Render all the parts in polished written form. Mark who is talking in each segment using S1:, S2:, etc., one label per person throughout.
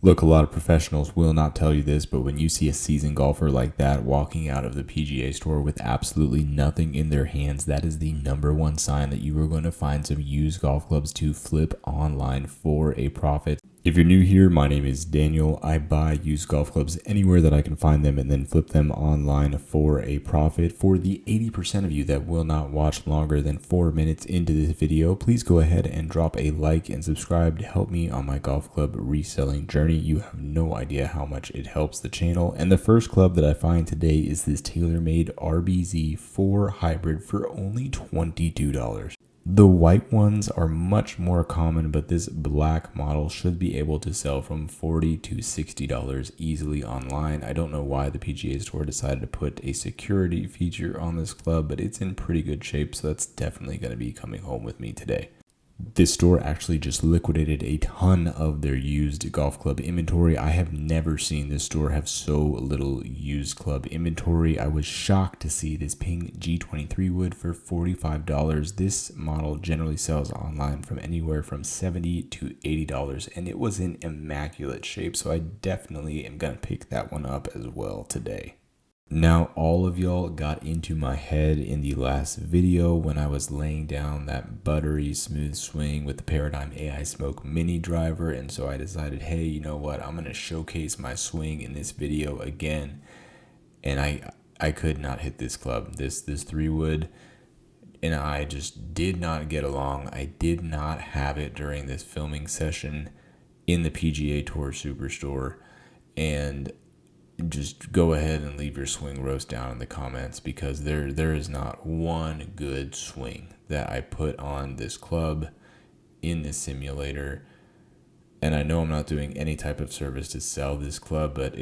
S1: Look, a lot of professionals will not tell you this, but when you see a seasoned golfer like that walking out of the PGA store with absolutely nothing in their hands, that is the number one sign that you are going to find some used golf clubs to flip online for a profit. If you're new here, my name is Daniel. I buy used golf clubs anywhere that I can find them and then flip them online for a profit. For the 80% of you that will not watch longer than 4 minutes into this video, please go ahead and drop a like and subscribe to help me on my golf club reselling journey. You have no idea how much it helps the channel. And the first club that I find today is this TaylorMade RBZ 4 Hybrid for only $22. The white ones are much more common, but this black model should be able to sell from $40 to $60 easily online. I don't know why the PGA Store decided to put a security feature on this club, but it's in pretty good shape, so that's definitely going to be coming home with me today. This store actually just liquidated a ton of their used golf club inventory. I have never seen this store have so little used club inventory. I was shocked to see this pink G23 wood for $45. This model generally sells online from anywhere from $70 to $80, and it was in immaculate shape, so I definitely am going to pick that one up as well today. Now, all of y'all got into my head in the last video when I was laying down that buttery smooth swing with the Paradigm AI Smoke mini driver, and so I decided, hey, you know what, I'm going to showcase my swing in this video again. And I could not hit this club. This 3-wood and I just did not get along. I did not have it during this filming session in the PGA Tour Superstore, and just go ahead and leave your swing roast down in the comments, because there is not one good swing that I put on this club in this simulator. And I know I'm not doing any type of service to sell this club, but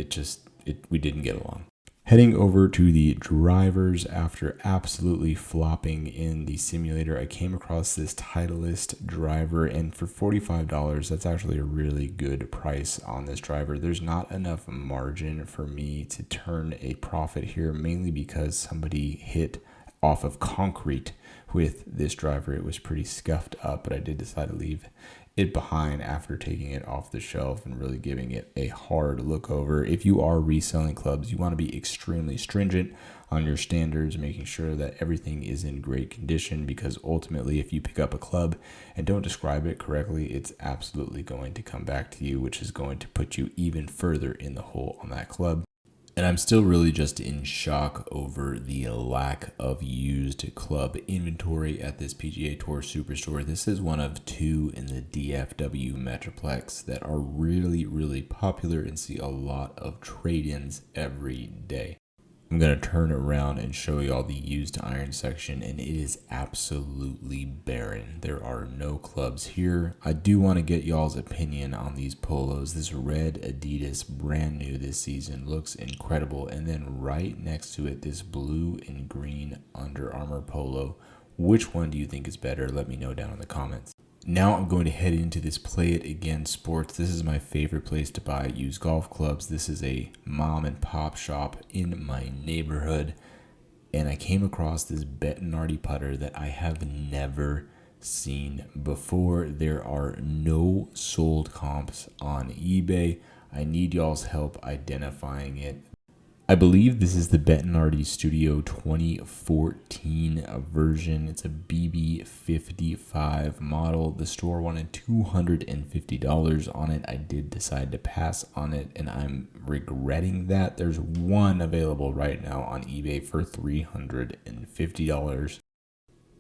S1: we didn't get along. Heading over to the drivers, after absolutely flopping in the simulator, I came across this Titleist driver, and for $45, that's actually a really good price on this driver. There's not enough margin for me to turn a profit here, mainly because somebody hit off of concrete with this driver. It was pretty scuffed up, but I did decide to leave it behind after taking it off the shelf and really giving it a hard look over. If you are reselling clubs, you want to be extremely stringent on your standards, making sure that everything is in great condition, because ultimately if you pick up a club and don't describe it correctly, it's absolutely going to come back to you, which is going to put you even further in the hole on that club. And I'm still really just in shock over the lack of used club inventory at this PGA Tour Superstore. This is one of two in the DFW Metroplex that are really, really popular and see a lot of trade-ins every day. I'm going to turn around and show you all the used iron section, and it is absolutely barren. There are no clubs here. I do want to get y'all's opinion on these polos. This red Adidas, brand new this season, looks incredible. And then right next to it, this blue and green Under Armour polo. Which one do you think is better? Let me know down in the comments. Now I'm going to head into this Play It Again Sports. This is my favorite place to buy used golf clubs. This is a mom and pop shop in my neighborhood, and I came across this Bettinardi putter that I have never seen before. There are no sold comps on eBay. I need y'all's help identifying it. I believe this is the Bettinardi Studio 2014 version. It's a BB55 model. The store wanted $250 on it. I did decide to pass on it, and I'm regretting that. There's one available right now on eBay for $350.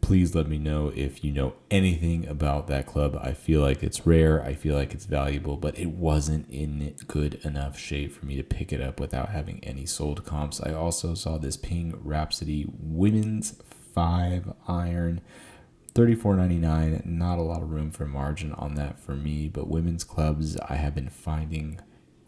S1: Please let me know if you know anything about that club. I feel like it's rare. I feel like it's valuable, but it wasn't in good enough shape for me to pick it up without having any sold comps. I also saw this Ping Rhapsody women's 5-iron, $34.99. Not a lot of room for margin on that for me, but women's clubs I have been finding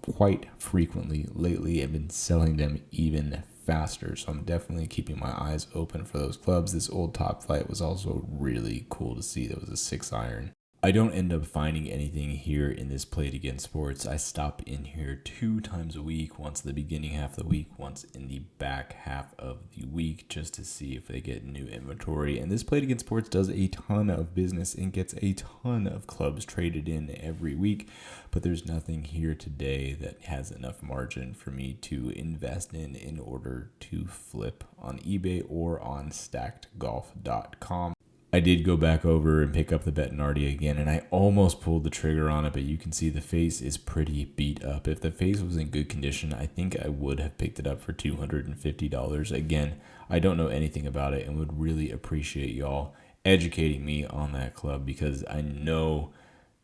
S1: quite frequently lately. I've been selling them even faster, so I'm definitely keeping my eyes open for those clubs. This old Top Flight was also really cool to see. That was a 6-iron. I don't end up finding anything here in this Play It Again Sports. I stop in here 2 times a week, once in the beginning half of the week, once in the back half of the week, just to see if they get new inventory. And this Play It Again Sports does a ton of business and gets a ton of clubs traded in every week, but there's nothing here today that has enough margin for me to invest in order to flip on eBay or on stackedgolf.com. I did go back over and pick up the Bettinardi again, and I almost pulled the trigger on it, but you can see the face is pretty beat up. If the face was in good condition, I think I would have picked it up for $250. Again, I don't know anything about it and would really appreciate y'all educating me on that club, because I know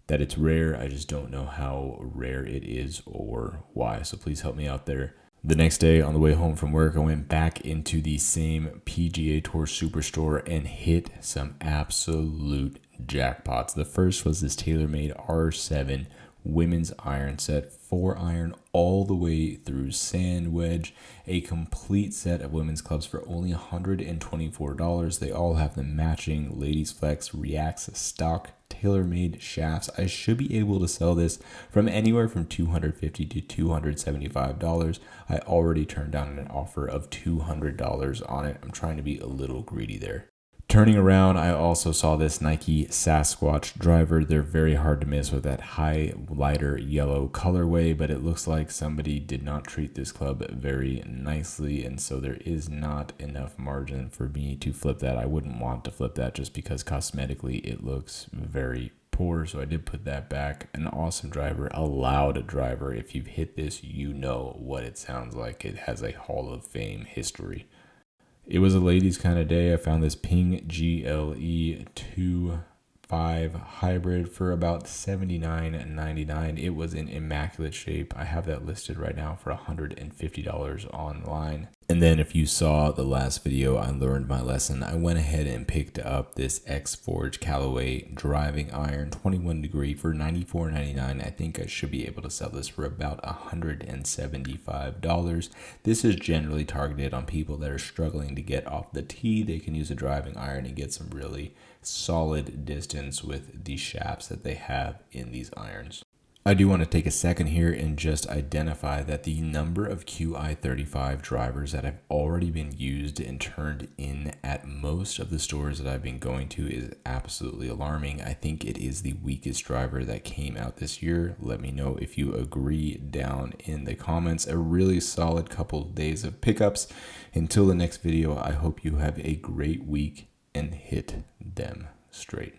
S1: that it's rare. I just don't know how rare it is or why. So please help me out there. The next day on the way home from work, I went back into the same PGA Tour Superstore and hit some absolute jackpots. The first was this TaylorMade R7 women's iron set, 4-iron all the way through sand wedge, a complete set of women's clubs for only $124. They all have the matching Ladies Flex Reacts stock TaylorMade shafts. I should be able to sell this from anywhere from $250 to $275. I already turned down an offer of $200 on it. I'm trying to be a little greedy there. Turning around, I also saw this Nike Sasquatch driver. They're very hard to miss with that high, lighter yellow colorway, but it looks like somebody did not treat this club very nicely, and so there is not enough margin for me to flip that. I wouldn't want to flip that just because cosmetically it looks very poor, so I did put that back. An awesome driver, a loud driver. If you've hit this, you know what it sounds like. It has a Hall of Fame history. It was a ladies kind of day. I found this Ping GLE 2.5 hybrid for about $79.99. It was in immaculate shape. I have that listed right now for $150 online. And then if you saw the last video, I learned my lesson. I went ahead and picked up this X-Forge Callaway driving iron 21 degree for $94.99. I think I should be able to sell this for about $175. This is generally targeted on people that are struggling to get off the tee. They can use a driving iron and get some really solid distance with the shafts that they have in these irons. I do want to take a second here and just identify that the number of QI35 drivers that have already been used and turned in at most of the stores that I've been going to is absolutely alarming. I think it is the weakest driver that came out this year. Let me know if you agree down in the comments. A really solid couple of days of pickups. Until the next video, I hope you have a great week and hit them straight.